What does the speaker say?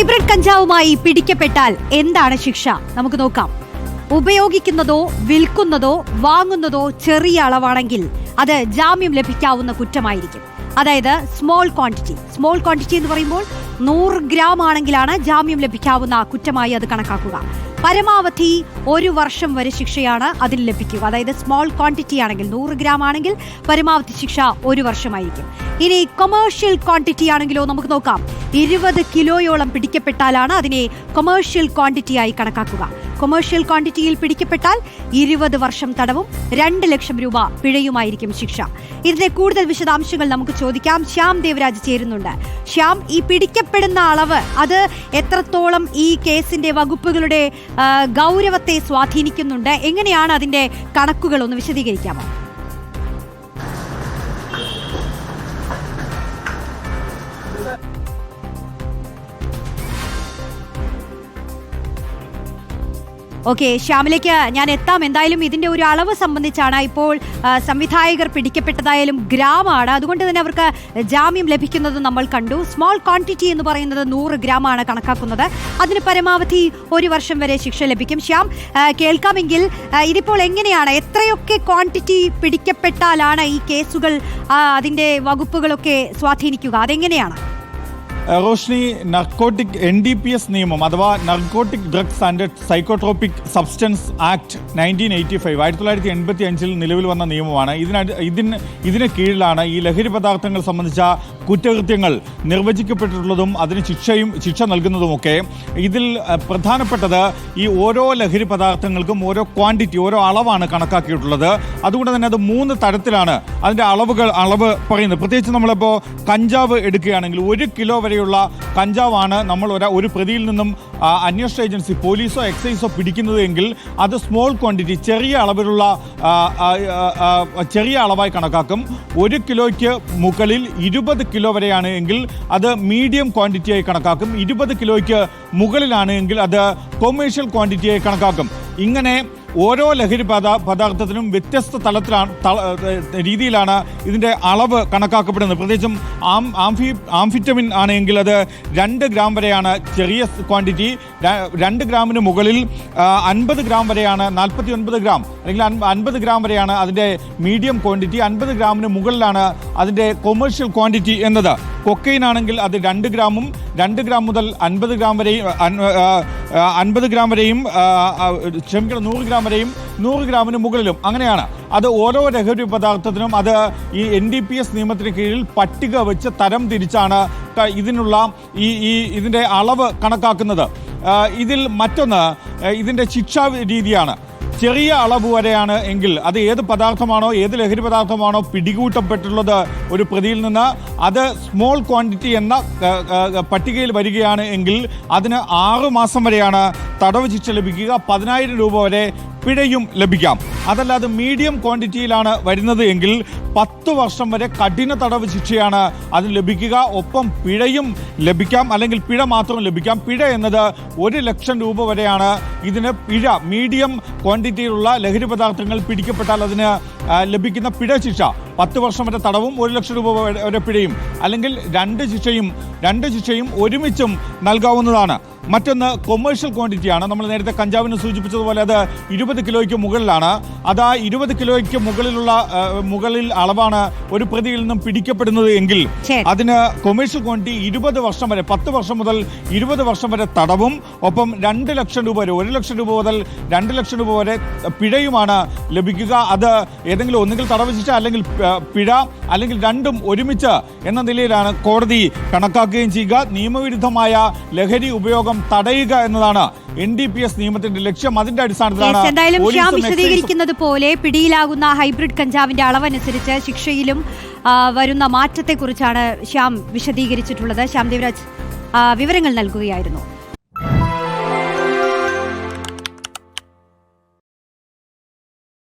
Hybrid കഞ്ചാവുമായി പിടിക്കപ്പെട്ടാൽ എന്താണ് ശിക്ഷ? നമുക്ക് നോക്കാം. ഉപയോഗിക്കുന്നതോ വിൽക്കുന്നതോ വാങ്ങുന്നതോ ചെറിയ അളവാണെങ്കിൽ അത് ജാമ്യം ലഭിക്കാവുന്ന കുറ്റമായിരിക്കും. അതായത് സ്മോൾ ക്വാണ്ടിറ്റി എന്ന് പറയുമ്പോൾ 100 ഗ്രാം ആണെങ്കിലാണ് ജാമ്യം ലഭിക്കാവുന്ന കുറ്റമായി അത് കണക്കാക്കുക. പരമാവധി 1 വർഷം വരെ ശിക്ഷയാണ് അതിന് ലഭിക്കുക. അതായത് സ്മോൾ ക്വാണ്ടിറ്റി ആണെങ്കിൽ 100 ഗ്രാം ആണെങ്കിൽ പരമാവധി ശിക്ഷ 1 വർഷമായിരിക്കും. ഇനി കൊമേഴ്ഷ്യൽ ക്വാണ്ടിറ്റി ആണെങ്കിലോ നമുക്ക് നോക്കാം. 20 കിലോയോളം പിടിക്കപ്പെട്ടാലാണ് അതിനെ കൊമേഴ്ഷ്യൽ ക്വാണ്ടിറ്റിയായി കണക്കാക്കുക. കൊമേഴ്ഷ്യൽ ക്വാണ്ടിറ്റിയിൽ പിടിക്കപ്പെട്ടാൽ 20 വർഷം തടവും 2 ലക്ഷം രൂപ പിഴയുമായിരിക്കും ശിക്ഷ. ഇതിന്റെ കൂടുതൽ വിശദാംശങ്ങൾ നമുക്ക് ചോദിക്കാം. ശ്യാം ദേവരാജ് ചേരുന്നുണ്ട്. ശ്യാം, ഈ പിടിക്കപ്പെടുന്ന അളവ് അത് എത്രത്തോളം ഈ കേസിന്റെ വകുപ്പുകളുടെ ഗൗരവത്തെ സ്വാധീനിക്കുന്നുണ്ട്? എങ്ങനെയാണ് അതിന്റെ കണക്കുകൾ ഒന്ന് വിശദീകരിക്കാമോ? ഓക്കെ, ശ്യാമിലേക്ക് ഞാൻ എത്താം. എന്തായാലും ഇതിന്റെ ഒരു അളവ് സംബന്ധിച്ചാണ് ഇപ്പോൾ സംവിധായകർ പിടിക്കപ്പെട്ടതായാലും ഗ്രാമാണ്, അതുകൊണ്ട് തന്നെ അവർക്ക് ജാമ്യം ലഭിക്കുന്നത് നമ്മൾ കണ്ടു. സ്മോൾ ക്വാണ്ടിറ്റി എന്ന് പറയുന്നത് 100 ഗ്രാം ആണ് കണക്കാക്കുന്നത്. അതിന് പരമാവധി 1 വർഷം വരെ ശിക്ഷ ലഭിക്കും. ശ്യാം, കേൾക്കാമെങ്കിൽ ഇതിപ്പോൾ എങ്ങനെയാണ്, എത്രയൊക്കെ ക്വാണ്ടിറ്റി പിടിക്കപ്പെട്ടാലാണ് ഈ കേസുകൾ അതിന്റെ വകുപ്പുകളൊക്കെ സ്വാധീനിക്കുക? അതെങ്ങനെയാണ്? റോഷ്നി, നർക്കോട്ടിക് NDPS നിയമം അഥവാ narcotic drugs and psychotropic substance act 1985 1985 നിലവിൽ വന്ന നിയമമാണ്. ഇതിന് കീഴിലാണ് ഈ ലഹരി പദാർത്ഥങ്ങൾ സംബന്ധിച്ച കുറ്റകൃത്യങ്ങൾ നിർവചിക്കപ്പെട്ടിട്ടുള്ളതും അതിന് ശിക്ഷ നൽകുന്നതുമൊക്കെ. ഇതിൽ പ്രധാനപ്പെട്ടത് ഈ ഓരോ ലഹരി പദാർത്ഥങ്ങൾക്കും ഓരോ ക്വാണ്ടിറ്റി, ഓരോ അളവാണ് കണക്കാക്കിയിട്ടുള്ളത്. അതുകൊണ്ട് തന്നെ അത് 3 തരത്തിലാണ് അതിൻ്റെ അളവ് പറയുന്നത്. പ്രത്യേകിച്ച് നമ്മളിപ്പോൾ കഞ്ചാവ് എടുക്കുകയാണെങ്കിൽ 1 കിലോ വരെയുള്ള കഞ്ചാവാണ് നമ്മൾ ഒരു പ്രതിയിൽ നിന്നും അന്വേഷണ ഏജൻസി പോലീസോ എക്സൈസോ പിടിക്കുന്നത് എങ്കിൽ അത് സ്മോൾ ക്വാണ്ടിറ്റി, ചെറിയ അളവായി കണക്കാക്കും. 1 കിലോയ്ക്ക് മുകളിൽ 20 കിലോ വരെയാണ് എങ്കിൽ അത് മീഡിയം ക്വാണ്ടിറ്റിയായി കണക്കാക്കും. 20 കിലോയ്ക്ക് മുകളിലാണ് എങ്കിൽ അത് കൊമേഴ്ഷ്യൽ ക്വാണ്ടിറ്റിയായി കണക്കാക്കും. ഇങ്ങനെ ഓരോ ലഹരി പദാർത്ഥത്തിനും വ്യത്യസ്ത രീതിയിലാണ് ഇതിൻ്റെ അളവ് കണക്കാക്കപ്പെടുന്നത്. പ്രത്യേകിച്ചും ആംഫിറ്റമിൻ ആണെങ്കിൽ അത് 2 ഗ്രാം വരെയാണ് ചെറിയ ക്വാണ്ടിറ്റി, 2 ഗ്രാമിന് മുകളിൽ 50 ഗ്രാം വരെയാണ്, 49 ഗ്രാം അല്ലെങ്കിൽ 50 ഗ്രാം വരെയാണ് അതിൻ്റെ മീഡിയം ക്വാണ്ടിറ്റി, 50 ഗ്രാമിന് മുകളിലാണ് അതിൻ്റെ കൊമേഴ്ഷ്യൽ ക്വാണ്ടിറ്റി എന്നത്. കൊക്കൈൻ ആണെങ്കിൽ അത് 2 ഗ്രാമും 2 ഗ്രാം മുതൽ 50 ഗ്രാം വരെയും 100 ഗ്രാം വരെയും 100 ഗ്രാമിന് മുകളിലും അങ്ങനെയാണ്. അത് ഓരോ ലഹരി പദാർത്ഥത്തിനും അത് ഈ NDPS നിയമത്തിന് കീഴിൽ പട്ടിക വെച്ച് തരം തിരിച്ചാണ് ഇതിൻ്റെ അളവ് കണക്കാക്കുന്നത്. ഇതിൽ മറ്റൊന്ന് ഇതിൻ്റെ ശിക്ഷാ രീതിയാണ്. ചെറിയ അളവ് വരെയാണ് എങ്കിൽ അത് ഏത് പദാർത്ഥമാണോ, ഏത് ലഹരി പദാർത്ഥമാണോ പിടികൂട്ടപ്പെട്ടുള്ളത് ഒരു പ്രതിയിൽ നിന്ന്, അത് സ്മോൾ ക്വാണ്ടിറ്റി എന്ന പട്ടികയിൽ വരികയാണ് എങ്കിൽ അതിന് 6 മാസം വരെയാണ് തടവ് ശിക്ഷ ലഭിക്കുക, 10,000 രൂപ വരെ പിഴയും ലഭിക്കാം. അതല്ലാതെ മീഡിയം ക്വാണ്ടിറ്റിയിലാണ് വരുന്നത് എങ്കിൽ 10 വർഷം വരെ കഠിന തടവ് ശിക്ഷയാണ് അതിന് ലഭിക്കുക. ഒപ്പം പിഴയും ലഭിക്കാം, അല്ലെങ്കിൽ പിഴ മാത്രം ലഭിക്കാം. പിഴ എന്നത് 1 ലക്ഷം രൂപ വരെയാണ് ഇതിന് പിഴ. മീഡിയം ക്വാണ്ടിറ്റിയിലുള്ള ലഹരി പദാർത്ഥങ്ങൾ പിടിക്കപ്പെട്ടാൽ അതിന് ലഭിക്കുന്ന പിഴ ശിക്ഷ 10 വർഷം വരെ തടവും 1 ലക്ഷം രൂപ വരെ പിഴയും, അല്ലെങ്കിൽ 2 ശിക്ഷയും ഒരുമിച്ചും നൽകാവുന്നതാണ്. മറ്റൊന്ന് കൊമേഴ്ഷ്യൽ ക്വാണ്ടിറ്റിയാണ്. നമ്മൾ നേരത്തെ കഞ്ചാവിന് സൂചിപ്പിച്ചതുപോലെ അത് 20 കിലോയ്ക്ക് മുകളിലാണ്. അത് ആ 20 കിലോയ്ക്ക് മുകളിൽ അളവാണ് ഒരു പ്രതിയിൽ നിന്നും പിടിക്കപ്പെടുന്നത് എങ്കിൽ അതിന് കൊമേഴ്ഷ്യൽ ക്വാണ്ടിറ്റി 20 വർഷം വരെ, 10 വർഷം മുതൽ 20 വർഷം വരെ തടവും ഒപ്പം 2 ലക്ഷം രൂപ വരെ, 1 ലക്ഷം രൂപ മുതൽ 2 ലക്ഷം രൂപ വരെ പിഴയുമാണ് ലഭിക്കുക. അത് ഏതെങ്കിലും ഒന്നുകിൽ തടവ് ശിക്ഷ അല്ലെങ്കിൽ പിഴ, അല്ലെങ്കിൽ രണ്ടും ഒരുമിച്ച് എന്ന നിലയിലാണ് കോടതി കണക്കാക്കുകയും ചെയ്യുക. നിയമവിരുദ്ധമായ ലഹരി ഉപയോഗം തടയുക എന്നതാണ് NDPS നിയമത്തിന്റെ ലക്ഷ്യം. അതിന്റെ അടിസ്ഥാനത്തിലാണ് എന്തായാലും ശ്യാം വിശദീകരിക്കുന്നത് പോലെ പിടിയിലാകുന്ന ഹൈബ്രിഡ് കഞ്ചാവിന്റെ അളവനുസരിച്ച് ശിക്ഷയിലും വരുന്ന മാറ്റത്തെക്കുറിച്ചാണ് ശ്യാം വിശദീകരിച്ചിട്ടുള്ളത്. ശ്യാം ദേവരാജ് വിവരങ്ങൾ നൽകുകയായിരുന്നു.